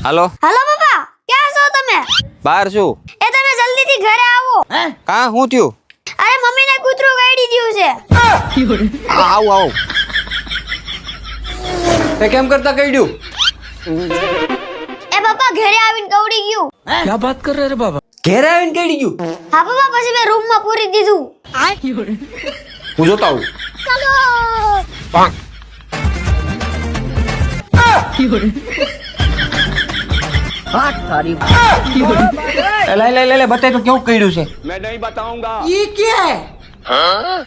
હાલો હાલો પપ્પા, ક્યાં છો તમે? બહાર છું. એ તમે જલ્દીથી ઘરે આવો. કા હું થયું? અરે મમ્મીને કૂતરું કરડી ગયું છે. આવું આવું. તે કેમ કરતા કઈડ્યું? એ પપ્પા ઘરે આવીને કવડી ગયું. ક્યાં વાત કર રે બાબા? ઘેર આવીને કઈડી ગયું? હા પપ્પા, પછી મેં રૂમમાં પૂરી દીધું. હું જોતા આવું. ચાલો. લે બતાય તો કેવું કઈડ્યું છે? मैं नहीं बताऊंगा. ઈ કે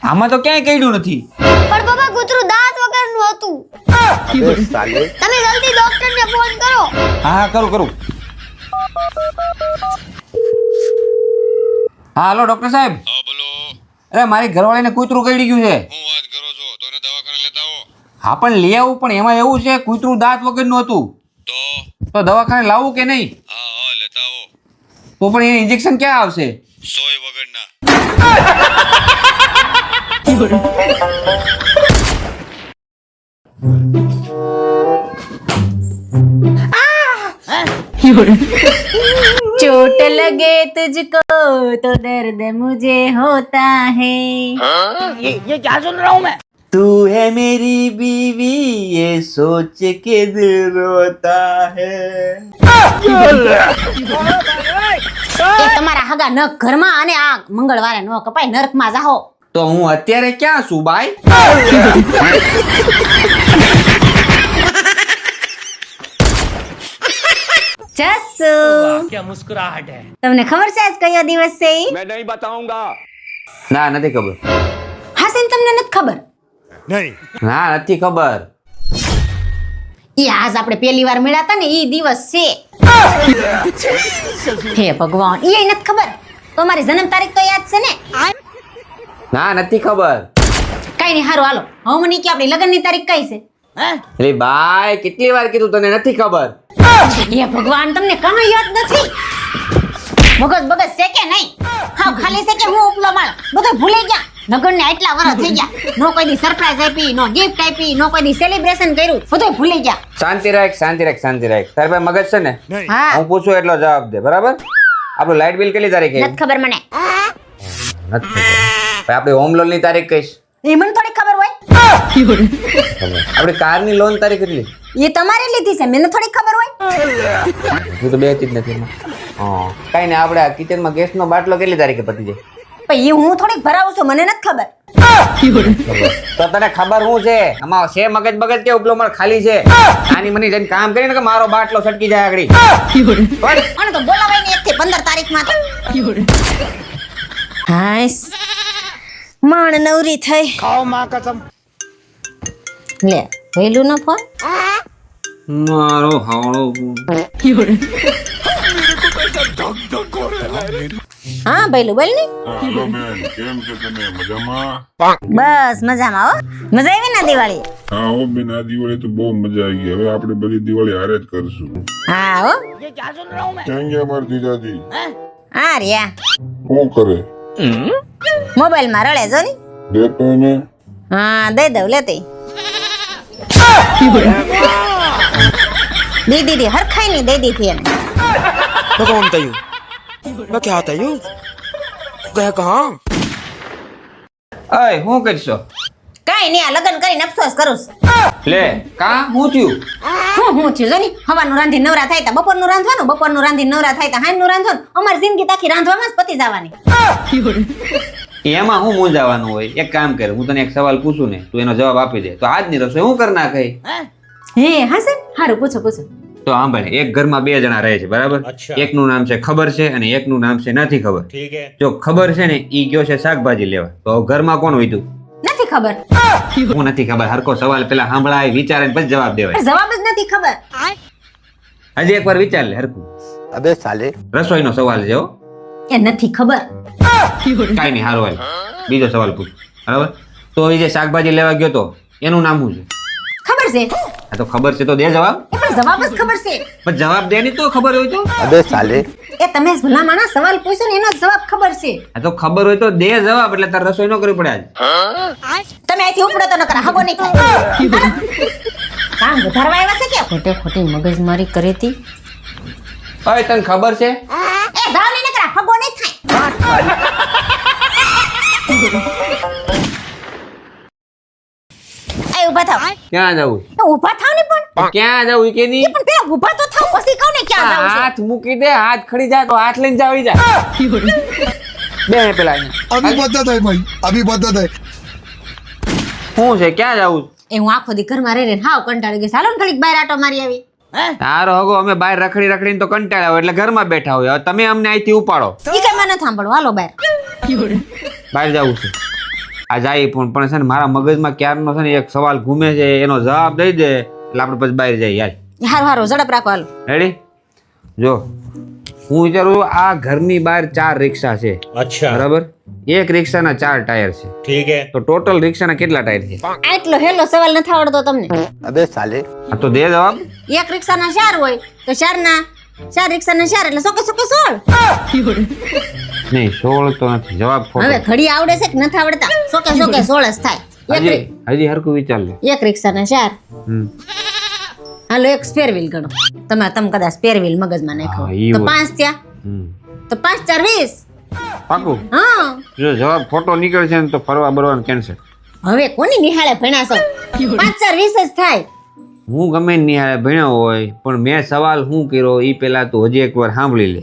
આમાં તો ક્યાંય કઈડ્યું નથી. પણ પપ્પા કૂતરું દાંત વગરનું હતું. તમે જલ્દી ડોક્ટરને ફોન કરો. હા કરું. હા હાલો ડોક્ટર સાહેબ. હા બોલો. અરે મારી ઘરવાળીને કૂતરું કરડી ગયું છે. હું વાત કરો છો? તો એને દવાખાને લેતા આવો. હા પણ લઈ આવું, પણ એમાં એવું છે કૂતરું દાંત વગરનું હતું. તો દવાખાને લાવવું કે નહીં? હા લેતા આવો. તો પણ એને ઇન્જેક્શન ક્યાં આવશે? સોય વગરના. चोट लगे तुझको तो दर्द मुझे होता है। ये क्या सुन रहा हूँ मैं? तू है मेरी बीवी ये सोच के दिल रोता है. એ તમારા હગા નખ ઘરમાં અને આ મંગળવારે નો કપાય, નરકમાં જાઓ. તો હું અત્યારે ક્યાં છું બાઈ? જસુ, क्या मुस्कुराहट है. તમને ખબર છે આજ કયો દિવસ છે ઈ? मैं नहीं बताऊंगा. ના નથી ખબર. હા છે ને, તમને નથી ખબર? ના નથી ખબર. ઈ આજ આપણે પહેલી વાર મળ્યા હતા ને ઈ દિવસ છે. હે ભગવાન, ઈ નથી ખબર? તમારી જન્મ તારીખ તો યાદ છે ને? ના નથી ખબર. કઈ નહીં, હારું હાલો. હવે મને કે આપણી લગ્નની તારીખ કઈ છે? અરે બાઈ કેટલી વાર કીધું તને નથી ખબર? હે ભગવાન, તમને કાંઈ યાદ નથી? મગજ બગજ છે કે નહીં? હા ખાલી છે કે હું ઉપલો માળ બધું ભૂલી ગયા? લગ્નને આટલા વર્ષ થઈ ગયા, નો કોઈ દી સરપ્રાઈઝ આપી, નો ગિફ્ટ આપી, નો કોઈ દી સેલિબ્રેશન કર્યું, બધું ભૂલી ગયા. શાંતિ રાખ. તારી પાસે મગજ છે ને? હા, હું પૂછું એટલો જવાબ દે, બરાબર? આપણું લાઇટ બિલ કેટલી તારીખે? નથી ખબર મને. નથી ખબર. આપણે હોમ લોન ની તારીખ કઈશ. એ મને થોડી ખબર હોય. આપણી કાર ની લોન તારીખ કેટલી? એ તમારે લીધી છે, મને થોડી ખબર હોય. હું તો બેતી જ નથી. હા કઈ ને, આપણે કિચન માં ગેસ નો બાટલો કેટલી તારીખે પતી જાય? પણ એ હું થોડીક ભરાવું છું, મને નથી ખબર. તો તને ખબર શું છે? આમાં છે મગજ બગજ કે ઉપલો માળ ખાલી છે? આની મને જઈને કામ કરીને કે મારો બાટલો છટકી જાય આગળ. અને તો બોલાવાય ને 1 થી 15 તારીખમાં તો. હાઈસ માણ નવરી થઈ. खाओ माँ कसम. લે વેલું નો ફોન. મારો હાવળો. હા ભઈલું બોલ ને. હેલો બેન, કેમ છે તને? મજામાં? બસ મજામાં હો. મજા આવી ને દિવાળી? હા હો બેન, આ દિવાળી તો બહુ મજા આવી ગઈ. હવે આપણે બધી દિવાળી હારે જ કરશું. હા હો. ये क्या सुन रहा हूँ मैं? ક્યાં ગયા મારા જીજાજી? હા રહ્યા શું કરે? મોબાઈલ માં રળે જો ને. દેતો ને? હા દઈ દઉં લેતી. દીદી હરખાઈ ની દઈ દીધી એને. मैं कौन तयू? मैं क्या तयू? गया कहाँ? અય હું કરશો? કઈ નહીં, આ લગ્ન કરીને અફસોસ કરું છું. લે કા હું થયું? હું છું જો ને, હવાનું રાંધી નવરા થાય તો બપોરનું રાંધવાનું, બપોરનું રાંધી નવરા થાય તો હાંજનું રાંધવાનું. અમારી જિંદગી તાખી રાંધવામાં જ પતી જવાની. એમાં હું મૂંઝાવાનું હોય? એક કામ કર, હું તને એક સવાલ પૂછું ને, તું એનો જવાબ આપી દે તો આજની રસોઈ હું કરી નાખે. હે હા સર, હારું પૂછો. તો સાંભળ, એક ઘરમાં 2 જણા રહે છે, બરાબર? એકનું નામ છે ખબર છે અને એકનું નામ છે નથી ખબર. ठीक है. જો ખબર છે ને ઈ ગયો છે શાકભાજી લેવા, તો ઘરમાં કોણ વધ્યું? નથી ખબર. હું નથી ખબર. હરકો સવાલ પેલા સાંભળાય, વિચારે ને પછી જવાબ દેવાય. જવાબ જ નથી ખબર. હજી એકવાર વિચાર લે હરકું. अबे साले. રસોઈનો સવાલ છે હો. એ નથી ખબર. કાઈ નહીં, હારો હાલ બીજો સવાલ પૂછ, બરાબર? તો એ જે શાકભાજી લેવા ગયો તો એનું નામ શું છે? ખબર છે આ તો ખબર છે તો દે જવાબ. એ પણ જવાબ જ ખબર છે. પણ જવાબ દે ની તો ખબર હોય તો. अबे साले. એ તમે ભલા માણા સવાલ પૂછો ને એનો જવાબ ખબર છે. આ તો ખબર હોય તો દે જવાબ, એટલે તાર રસોઈ ન કરવી પડે આજ. તમે અહીંથી ઉપડો તો નકર હગો નહીં થાય. કામ વધારવા આવ્યા છે કે ખોટે ખોટી મગજમારી કરી હતી. ઓય તને ખબર છે એ જાવ ને નકરા ફગો નહીં થાય. એ ઊભા થાવ. ક્યાં જવું એ ઊભા થાવ ને પણ. ક્યાં જવું ઈ કે ની પણ પેલા ઊભા તો થાવ પછી કહું ને ક્યાં જાવ છે. હાથ મૂકી દે હાથ ખડી જાય તો હાથ લઈને જાવી જા બે પેલા અહીંયા. अभी बदत है भाई अभी बदत है શું છે ક્યાં જવું એ હું આખો દી ઘરમાં રહી રહીને હાવ કંટાળી ગઈ. ચાલો ને ઘડીક બહાર આટો મારી આવી. તારો હગો અમે બહાર રખડી રખડીને તો કંટાળ્યા હોય એટલે ઘરમાં બેઠા હોય હવે તમે અમને અહીંથી ઉપાડો ઈ કઈ મને સાંભળો હાલો બહાર. બહાર જવું છે આ જાય પણ છે ને મારા મગજમાં ક્યારનો છે ને એક સવાલ ઘૂમે છે એનો જવાબ દઈ દે એટલે આપણે પછી બહાર જઈએ યાર હારું હારું ઝડપ રાખો હાલો. રેડી જો હું વિચારું છું આ ઘરની બહાર 4 રિક્ષા છે अच्छा બરાબર એક રિક્ષાના 4 ટાયર છે ठीक है તો ટોટલ રિક્ષાના કેટલા ટાયર છે આટલો હેલો સવાલ નથી આવડતો તમને. આ તો દે જવાબ એક રિક્ષાના 4 હોય તો 4 રિક્ષાના 4 એટલે સોકે 16. નહીં 16 તો નથી જવાબ હવે ખોટો ઘડી આવડે છે કે નથી આવડતા સોકે 16 જ થાય. હજી હરખું વિચાર લે એક રિક્ષાના 4 હમ. હાલો એક સ્પેર વ્હીલ ગણો. તમે કદાચ સ્પેર વ્હીલ મગજમાં નાખો હા, ઈ તો હોય. 5 થયા હમ. તો 5 4 20. પાકું હા જો જવાબ ખોટો નીકળશે ને તો ફરવા બરવાનું કેન્સલ હવે કોની નિહાળે ભણ્યા છો 5 4 20 જ થાય. હું ગમે ને નિહાળે ભણ્યો હોય પણ મેં સવાલ શું કર્યો એ પહેલા તું હજી એકવાર સાંભળી લે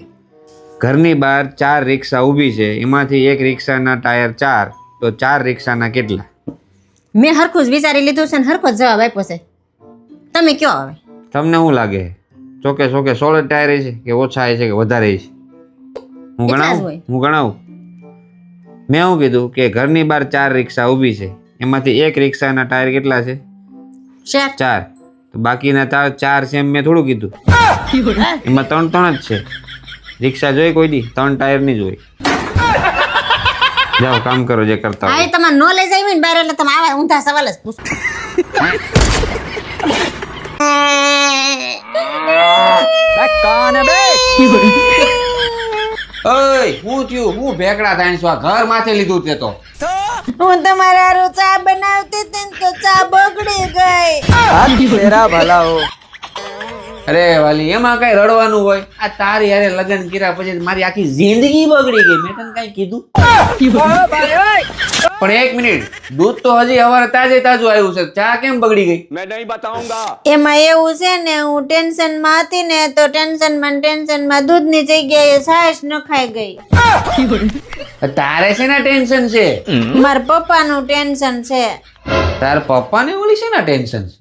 ઘરની બહાર 4 રિક્ષા ઊભી છે એમાંથી એક રિક્ષાના ટાયર 4 તો 4 રિક્ષાના કેટલા મેં હરખું જ વિચારી લીધું છે ને હરખો જ જવાબ આપ્યો છે. તમે કયો હવે તમને શું લાગે ચોકે 16 ટાયર છે કે ઓછા છે કે વધારે છે હું એટલા જ ગણાવું હોય. હું ગણાવું મેં શું કીધું કે ઘરની બહાર 4 રિક્ષા ઊભી છે એમાંથી એક રિક્ષાના ટાયર કેટલા છે 4 4 તો બાકીના 4 છે એમ મેં થોડું કીધું એમાં 3 જ છે રિક્ષા જોઈ કોઈ દી 3 ટાયર ની જોઈ જાઓ કામ કરો જે કરતા આ હોય તમારે નોલેજ આવી ને બહાર એટલે તમે આવા ઊંધા સવાલ જ પૂછો. ઓય હું થયું હું ભેકડા થાય છો આ ઘર માથે લીધું તે તો હું તમારા હારું ચા બનાવતી હતી ને તો ચા બગડી ગઈ. અરે વાલી એમાં કઈ રડવાનું હોય આ તારી હારે લગ્ન કર્યા પછી મારી આખી જિંદગી બગડી ગઈ મેં તને કઈ કીધું પણ એક મિનિટ દૂધ તો હજી હવારે તાજે તાજું આવ્યું છે ચા કેમ બગડી ગઈ मैं नहीं बताऊंगा એમાં એવું છે ને હું ટેન્શન માં હતી ને તો ટેન્શન માં દૂધની જગ્યાએ છાશ નખાઈ ગઈ. તારે છે ને ટેન્શન છે મારા પપ્પાનું ટેન્શન છે. તાર પપ્પાને ઓલી છે ને ટેન્શન છે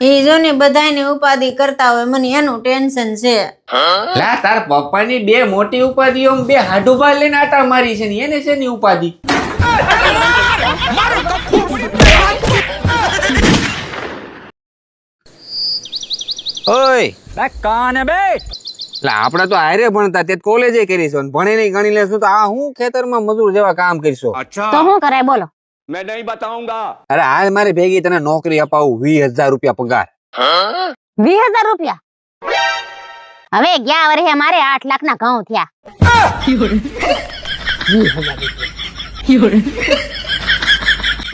એ જો ને બધાયને ઉપાધિ કરતા હોય મને એનું ટેન્શન છે. લા તાર પપ્પાની 2 મોટી ઉપાધિઓ 2 હાડુભા લઈને આટા મારી છે ને એને છે ની ઉપાધિ ઓય कान है बे એટલે આપણે તો હારે ભણતા તે કોલેજે કરીશું ને ભણી નહીં ગણી લેશું તો આ હું ખેતરમાં મજૂર જેવા કામ કરશો अच्छा તો શું કરાય બોલો. मैं नहीं बताऊंगा અરે હાલ મારી ભેગી તને નોકરી અપાવું 20,000 રૂપિયા પગાર 20,000 રૂપિયા હવે ગયા વર્ષે મારે 8 લાખ ના ઘઉં થયા.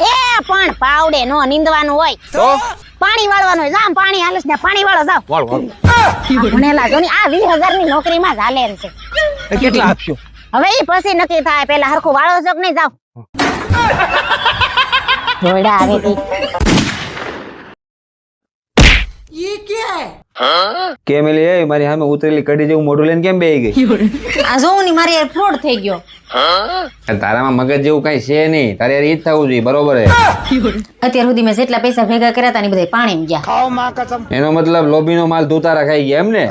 એ પણ પાવડે નો નીંદવાનું હોય તો પાણી વાળવાનું હોય. જામ પાણી હાલસ ને પાણી વાળો જાવ. વાળ વાળ આ ભણેલા જો ને આ 20,000 ની નોકરીમાં જ હાલે છે. કેટલા આપશો હવે ઈ પછી નક્કી થાય પેલા હરખું વાળો છો કે નહીં જાવ. જોડા આવે તી. કેમ એલી એ મારી સામે ઉતરેલી કડી જેવું મોઢું લઈને કેમ બેહી ગઈ આ જોઉં ની મારી યાર ફ્રોડ થઈ ગયો. તારામાં મગજ જેવું કઈ છે નહીં તારે યાર ઈ જ થવું જોઈએ બરોબર હે અત્યાર સુધી મેં જેટલા પૈસા ભેગા કર્યા હતા ને બધા પાણીમાં ગયા. खाओ माँ कसम એનો મતલબ લોબીનો માલ ધોતારા ખાઈ ગયા એમ ને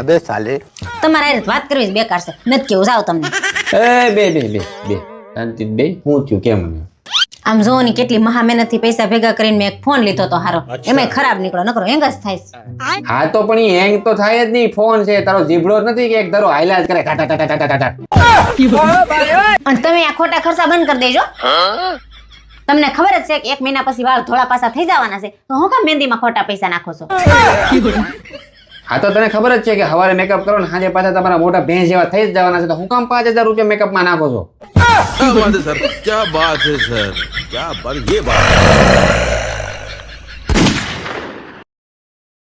તમારે હારે વાત કરવી જ બેકાર છે. નથી કેવું જાવ તમને. એ બે શાંતિ બે હું થયું કેમ આમ જોવો ની કેટલી મહા મહેનત થી પૈસા ભેગા કરીને મેં એક ફોન લીધો તો હારો એમાંય ખરાબ નીકળ્યો નકરો હેંગ જ થાય છે. હા તો પણ ઈ હેંગ તો થાય જ નહીં ફોન છે તારો જીભડો જ નથી કે એક ધારો હાલ્યા જ કરે ઘાટા ઘાટા ઘાટા ઘાટા અને તમે આ ખોટા ખર્ચા બંધ કરી દેજો. તમને ખબર જ છે કે 1 મહિના પછી વાળ ધોળા પાછા થઈ જવાના છે તો હું કામ મહેંદીમાં ખોટા પૈસા નાખો છો. હા તો તને ખબર જ છે કે હવારે મેકઅપ કરો ને સાંજે પાછા તમારા મોટા ભેંસ જેવા થઈ જ જવાના છે તો હું કામ 5,000 રૂપિયા મેકઅપમાં નાખો છો क्या बात है सर क्या बात है सर क्या बात ये बात